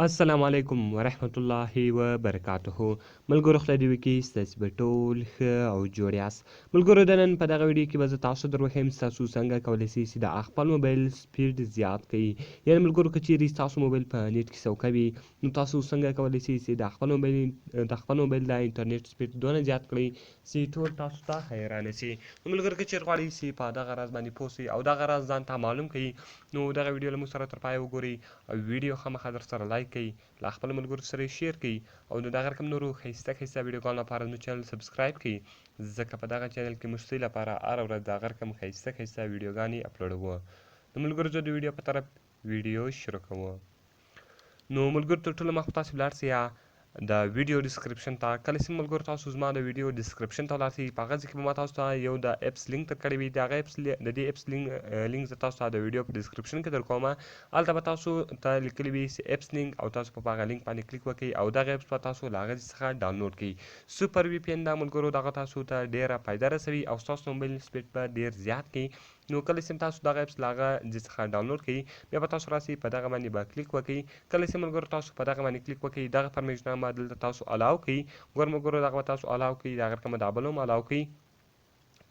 السلام علیکم ورحمت الله وبرکاته. ملګرو خدای دې وکړي ستاسې به ټول ښه او جوړ یاست. ملګرو د نن په دغه ویډیو کې به زه تاسو در وښیم ستاسو څنګه کولی شئ چې د خپل موبایل سپیډ زیات کړئ. یعنې ملګرو که چیرې ستاسو موبایل په نیټ کې څوکه وي نو تاسو څنګه کولی شئ چې د خپل موبایل د انټرنیټ سپیډ دونه زیات کړئ چې ټول تاسو ته حیرانه شي. نو ملګرو که چیرې غواړئ چې په دغه راز باندې پوه شئ او دغه راز ځان ته معلوم کړئ نو دغه ویډیو له موږ سره تر پایه وګورئ او ویډیو خامخا در سره لایک کړئ، له خپلو ملګرو سره یې شیر کړئ او د دغه رقم نورو ښایسته ویډیوګانو لپاره زموږ چینل سبسکرایب کړئ، ځکه په دغه چینل کې موږ ستاسو لپاره هره ورځ د هغه رقم ښایسته ویډیوګانې اپلوډوو. نو ملګرو زه د ویډیو په طرف ویډیو شروع کوم. نو ملګرو تر ټولو مخکې تاسو ولاړ سئ د ویډیو ډسکرپشن ته. کله چې ملګرو تاسو زما د ویډیو ډسکرپشن ته ولاړ سئ په هغه ځای کې به ما تاسو ته یو د اپس لینک درکړی وي. د دې اپس لینک زه تاسو ته د ویډیو په ډسکرپشن کې درکوم. هلته به تاسو ته لیکلي وي چې اپس لینک او تاسو په هغه لینک باندې کلیک وکړئ او دغه اپس به تاسو له هغه څخه ډاونلوډ کړئ. سوپر وي پی ان دا ملګرو دغه تاسو ته ډیره فایده رسوي او ستاسو موبایل سپیډ به ډیر زیات کړي. نو کله چې تاسو دغه اپس له هغه ځای څخه ډاونلوډ کړئ بیا به تاسو راسئ په دغه باندې به کلیک وکړئ. کله چې ملګرو تاسو په دغه باندې کلیک وکړئ دغه پرمیشنونه به دلته تاسو الاو کړئ. ګور ملګرو دغه به تاسو الاو کړئ، د هغه رقم دا بل هم الاو کړئ.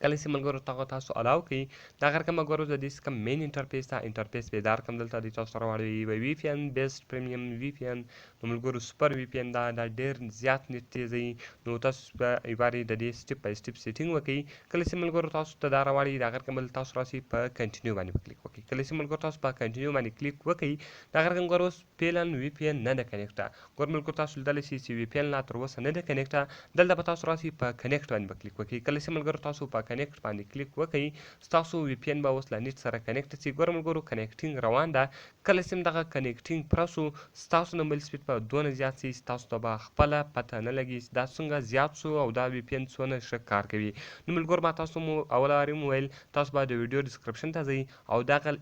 کله چې ملګرو دغه تاسو الاو کړئ دغه رقم ملګرو د دې کوم مین انټرفیس ته انټرفیس به دا رقم دلته د تاسو سره واړوي وي پی ان بیسټ پریمیم وي پی ان. نو ملګرو سوپر وي پی ان دا ډیر زیات نیټ تیزوي. نو تاسو به یوارې د دې سټپ بای سټپ سیټینګ وکړئ. کله چې ملګرو تاسو ته دا راوړي دغه رقم بل تاسو راسئ په کنټینیو باندې کلیک وکړئ. کله چې ملګرو تاسو په کنټینیو باندې کلیک وکړئ دغه رقم ګور اوس فعلا وي پی ان نه ده کنیکټه. ګور ملګرو تاسو لیدلی شئ چې وي پی ان لا تر اوسه نه ده کنیکټه. دلته به تاسو راسئ په کنیکټ باندې به کلیک وکړئ. کله چې ملګرو تاسو په کنیکټ باندې کلیک وکړئ ستاسو وي پی ان به اوس له نیټ سره کنیکټ شي. ګوره ملګرو کنیکټینګ روان ده. کله چې دغه کنیکټینګ پوره سو ستاسو د موبایل سپیډ به دونه زیات شي ستاسو ته به خپله پته نه لګي چې دا څنګه زیات سو او دا وي پی ان څونه ښه کار کوي. نو ملګرو ما تاسو اوله وارې وویل تاسو به د ویډیو ډسکرپشن ته ځئ او دغه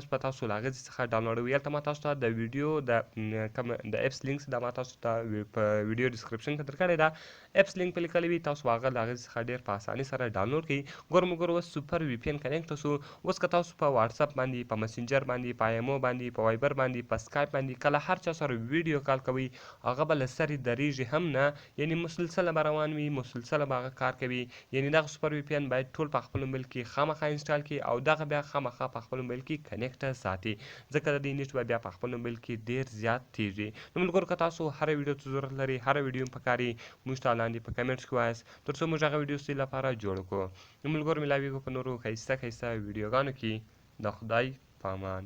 اپس به تاسو له هغه ځای څخه ډاونلوډوئ. هلته ما تاسو ته د ویډیو د اپس لینک دا ما تاسو ته په ویډیو ډسکرپشن کې درکړی ده. اپس لینک په لیکلی وي تاسو هغه له هغې څخه ډېر په اسانۍ سره ډاونلوډ کړئ. ګوره ملګرو اوس سوپر وي پی ان کنیکټ سو. اوس که تاسو په واتساپ باندې، په مسنجر باندې، په ایمو باندې، په وایبر باندې، په سکایپ باندې کله هر چا سره ویډیو کال کوئ هغه به له سرې درېږي هم نه، یعنې مسلسله به روان وي، مسلسله به هغه کار کوي. یعنې دغه سوپر وي پی ان باید ټول په خپل موبایل کې خامخا انسټال کړي او دغه بیا خامخا په خپل موبایل کې کنیکټ ساتي، ځکه د دې نیټ به بیا په خپل موبایل کې ډېر زیات تیز وي. نو ملګرو که تاسو هره ویډیو ته ضرورت لرئ هره ویډیو هم پکار وي موږ ته لاندې په کمنټس کې ووایاست تر څو موږ هغه ویډیو ستاسو لپاره جوړ کړو. نو ملګرو ملاویږو په نورو ښایسته ویډیوګانو کې. د خدای په امان.